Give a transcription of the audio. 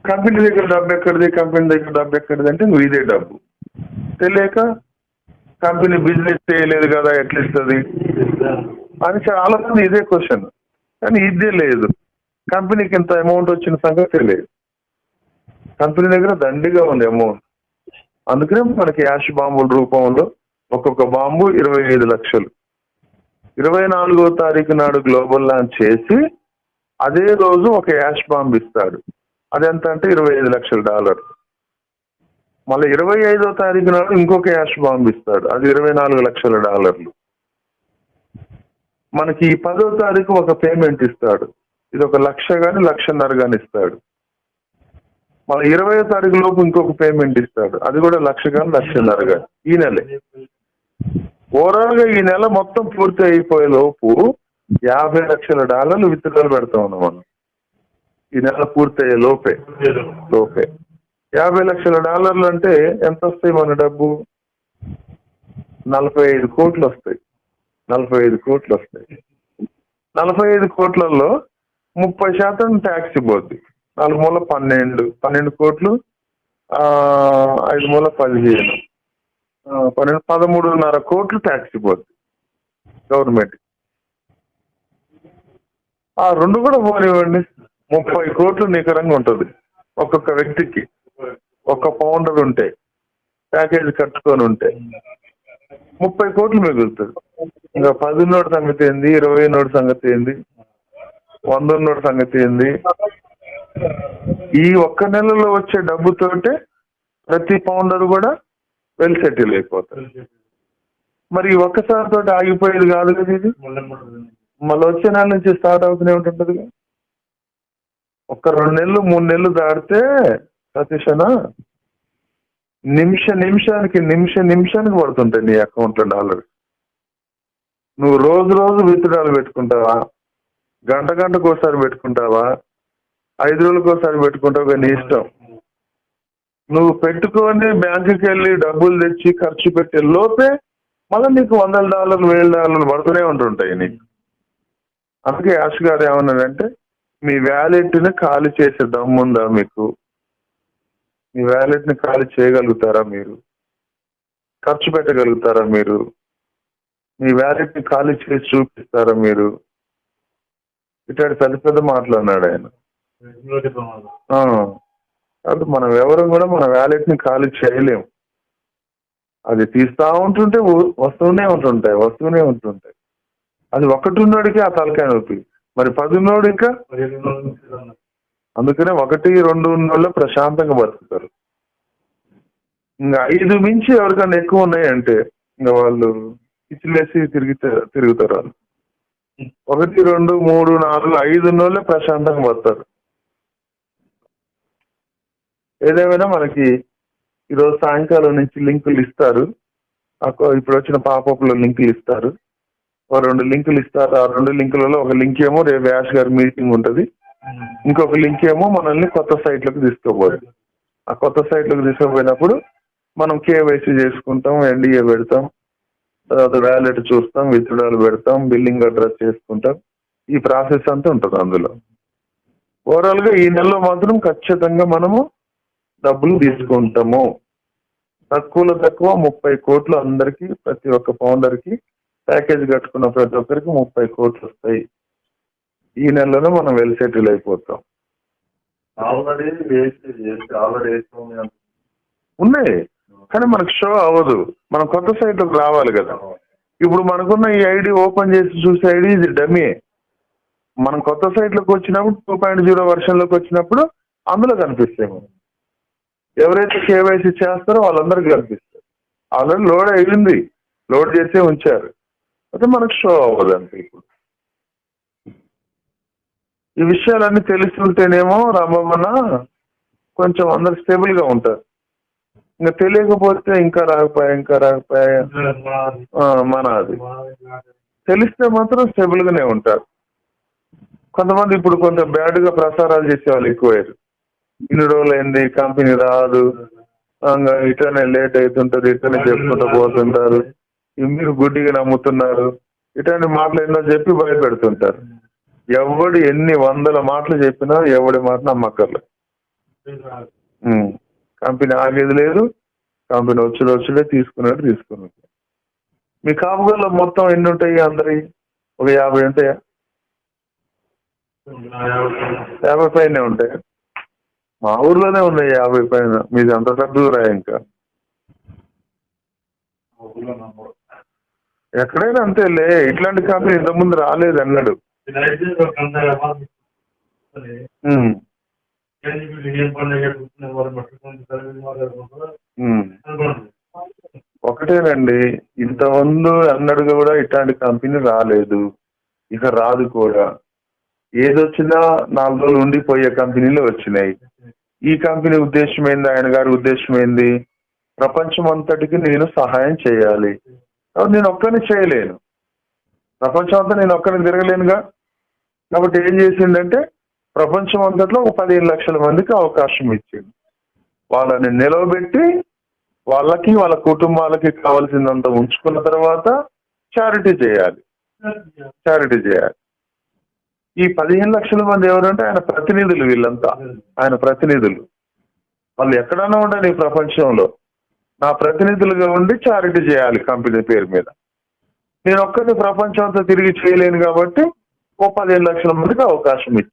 Company దగ్గర డబ్బు ఎక్కడిది, కంపెనీ దగ్గర డబ్బు ఎక్కడిది అంటే నువ్వు ఇదే డబ్బు తెలియక కంపెనీ బిజినెస్ చేయలేదు కదా ఎట్లా ఇస్తుంది అని చాలా మంది ఇదే క్వశ్చన్. కానీ ఇదే లేదు, కంపెనీకి ఇంత అమౌంట్ వచ్చిన సంగతి తెలియదు. కంపెనీ దగ్గర దండిగా ఉంది అమౌంట్. అందుకనే మనకి యాష్ బాంబుల రూపంలో ఒక్కొక్క బాంబు 25 లక్షలు. 24వ తారీఖు నాడు గ్లోబల్ లాంచ్ చేసి అదే రోజు ఒక యాష్ బాంబు ఇస్తాడు. అదెంత అంటే $25 లక్షలు. మళ్ళీ 25వ తారీఖు నాడు ఇంకొక యాష్ బాంబు ఇస్తాడు, అది $24 లక్షలు. మనకి 10వ తారీఖు ఒక పేమెంట్ ఇస్తాడు, ఇది ఒక 1,00,000 కానీ 1,50,000 కానీ ఇస్తాడు. మళ్ళీ 20వ తారీఖు లోపు ఇంకొక పేమెంట్ ఇస్తాడు, అది కూడా 1,00,000 కానీ 1,50,000 కానీ. ఈ నెలే ఓవరాల్ గా ఈ నెల మొత్తం పూర్తి అయిపోయే లోపు $50 లక్షల విత్డ్రాలు పెడతా ఉన్నాం మనం. ఈ నెల పూర్తయ్యే లోపే $50 లక్షల అంటే ఎంత వస్తాయి మన డబ్బు? 45 కోట్లు వస్తాయి. 45 కోట్లు వస్తాయి. 45 కోట్లలో 30% ట్యాక్స్ ఇవ్వద్ది. 4 మూల 12 కోట్లు, 5 మూల 15, 13.5 కోట్లు ట్యాక్స్ ఇవ్వద్ది గవర్నమెంట్. ఆ రెండు కూడా పోనివ్వండి, 30 కోట్లు నికరంగా ఉంటుంది ఒక్కొక్క వ్యక్తికి. ఒక్క పౌండర్ ఉంటే, ప్యాకేజ్ కట్టుకొని ఉంటే 30 కోట్లు మిగులుతుంది. ఇంకా 10 నోటి సంగతి ఏంది, 20 నోటి సంగతి ఏంది, 100 నోటి సంగతి ఏంది? ఈ ఒక్క నెలలో వచ్చే డబ్బుతోటే ప్రతి పౌండర్ కూడా వెల్ సెటిల్ అయిపోతారు. మరి ఒక్కసారితో ఆగిపోయేది కాదు కదా ఇది, మళ్ళీ వచ్చే నెల నుంచి స్టార్ట్ అవుతూనే ఉంటుంటది. ఒక్క 2 నెలలు 3 నెలలు దాటితే సతీషనా నిమిషానికి పడుతుంటాయి నీ అకౌంట్లో డాలర్. నువ్వు రోజు విత్డ్రాలు పెట్టుకుంటావా, గంటకు ఒకసారి పెట్టుకుంటావా, 5 రోజులకు ఒకసారి పెట్టుకుంటావు, నీ ఇష్టం. నువ్వు పెట్టుకొని బ్యాంకుకి వెళ్ళి డబ్బులు తెచ్చి ఖర్చు పెట్టే లోపే మళ్ళీ నీకు $100, $1,000 పడుతూనే ఉంటుంటాయి నీకు. అందుకే యాష్ గారు ఏమన్నాడంటే, మీ వ్యాలెట్ని ఖాళీ చేసే దమ్ముందా మీకు? మీ వ్యాలెట్ని ఖాళీ చేయగలుగుతారా మీరు? ఖర్చు పెట్టగలుగుతారా మీరు? మీ వ్యాలెట్ని ఖాళీ చేసి చూపిస్తారా మీరు? ఇట్లాంటి పెద్ద మాట్లాడినాడు ఆయన. అది మనం ఎవరు కూడా మన వ్యాలెట్ని ఖాళీ చేయలేము. అది తీస్తా ఉంటుంటే వస్తూనే ఉంటుంటాయి. అది ఒకటి ఉన్నోడికి ఆ తలకాయ నొప్పి, మరి 10 ఉన్నోడు ఇంకా. అందుకనే 1, 2 ఉన్నోళ్ళు ప్రశాంతంగా బతుకుతారు. ఇంకా 5 మించి ఎవరికన్నా ఎక్కువ ఉన్నాయంటే ఇంకా వాళ్ళు పిచ్చిలేసి తిరుగుతారు వాళ్ళు. 1, 2, 3, 4, 5 ఉన్నోళ్ళే ప్రశాంతంగా బతుకుతారు. ఏదేమైనా మనకి ఈరోజు సాయంకాలం నుంచి లింకులు ఇస్తారు. ఇప్పుడు వచ్చిన పాపప్లో లింకులు ఇస్తారు, 2 లింకులు ఇస్తారు. ఆ 2 లింకులలో ఒక లింక్ ఏమో రేపు యాష్ గారి మీటింగ్ ఉంటుంది, ఇంకొక లింక్ ఏమో మనల్ని కొత్త సైట్లకు తీసుకోబోదు. ఆ కొత్త సైట్లకు తీసుకుపోయినప్పుడు మనం కేవైసీ చేసుకుంటాం, ఎన్డీఏ పెడతాం, తర్వాత వ్యాలెట్ చూస్తాం, విత్డ్రాలు పెడతాం, బిల్లింగ్ అడ్రస్ చేసుకుంటాం. ఈ ప్రాసెస్ అంతా ఉంటుంది అందులో. ఓవరాల్ గా ఈ నెలలో మాత్రం ఖచ్చితంగా మనము డబ్బులు తీసుకుంటాము. తక్కువలో తక్కువ 30 కోట్లు అందరికి, ప్రతి ఒక్క పౌండర్కి ప్యాకేజ్ కట్టుకున్న ప్రతి ఒక్కరికి 30 కోట్లు వస్తాయి. ఈ నెలలోనే మనం వెల్ సెటిల్ అయిపోతాం. ఉన్నాయి కానీ మనకు షో అవ్వదు, మనం కొత్త సైట్లోకి రావాలి కదా. ఇప్పుడు మనకున్న ఈ ఐడి ఓపెన్ చేసి చూసే ఐడి ఇది డమ్మీ. మనం కొత్త సైట్లోకి వచ్చినప్పుడు 2.0 వర్షన్లోకి వచ్చినప్పుడు అందులో కనిపిస్తాము. ఎవరైతే కేవైసీ చేస్తారో వాళ్ళందరికీ కనిపిస్తారు. ఆల్రెడీ లోడ్ అయ్యింది, లోడ్ చేసే ఉంచారు, అయితే మనకు షో అవ్వదు అంతే. ఇప్పుడు ఈ విషయాలన్నీ తెలుస్తుంటేనేమో రామమ్మన కొంచెం అందరు స్టేబుల్గా ఉంటారు. ఇంకా తెలియకపోతే ఇంకా రాకపోయా మన అది తెలిస్తే మాత్రం స్టేబుల్గానే ఉంటారు. కొంతమంది ఇప్పుడు కొంచెం బ్యాడ్గా ప్రసారాలు చేసేవాళ్ళు ఎక్కువయ్యారు. ఇన్ని రోజులు అయింది, కంపెనీ రాదు, ఇట్లనే లేట్ అవుతుంటది, ఇట్లనే చెప్పుకుంటూ పోతుంటారు, మీరు గుడ్డిగా నమ్ముతున్నారు, ఇట్లాంటి మాటలు ఎన్నో చెప్పి భయపెడుతుంటారు. ఎవడు ఎన్ని 100 మాటలు చెప్పినా ఎవడి మాట నమ్మక్కర్లేదు. కంపెనీ ఆగేది లేదు, కంపెనీ వచ్చుడే తీసుకున్నట్టు. మీ కాపుగల్లో మొత్తం ఎన్ని ఉంటాయి అందరి? ఒక 50 ఉంటాయా? 50 పైనే ఉంటాయి. మా ఊర్లోనే ఉన్నాయి 50 పైన. మీది అంత తక్కువ ఇంకా. ఎక్కడైనా అంతేలే, ఇట్లాంటి కంపెనీ ఇంతకుముందు రాలేదు అన్నాడు. ఒకటేనండి, ఇంతకుముందు అన్నడుగా కూడా ఇట్లాంటి కంపెనీ రాలేదు, ఇక రాదు కూడా. ఏదొచ్చినా 4 రోజులు ఉండిపోయే కంపెనీలు వచ్చినాయి. ఈ కంపెనీ ఉద్దేశం ఏంది, ఆయన గారి ఉద్దేశం ఏంది? ప్రపంచం అంతటికి నేను సహాయం చేయాలి. కాబట్టి నేను ఒక్కరిని చేయలేను, ప్రపంచం అంతా నేను ఒక్కరిని తిరగలేనుగా. కాబట్టి ఏం చేసిండంటే ప్రపంచం అంతట్లో ఒక 15 లక్షల మందికి అవకాశం ఇచ్చింది. వాళ్ళని నిలవబెట్టి వాళ్ళకి వాళ్ళ కుటుంబాలకి కావాల్సిందంత ఉంచుకున్న తర్వాత చారిటీ చేయాలి. ఈ 15 లక్షల మంది ఎవరంటే ఆయన ప్రతినిధులు. వీళ్ళంతా ఆయన ప్రతినిధులు. వాళ్ళు ఎక్కడన్నా ఉండాలి ఈ ప్రపంచంలో, నా ప్రతినిధులుగా ఉండి చారిటీ చేయాలి కంపెనీ పేరు మీద. నేను ఒక్కరిని ప్రపంచం అంతా తిరిగి చేయలేను కాబట్టి ఓ 15 లక్షల మందికి అవకాశం ఇచ్చాను.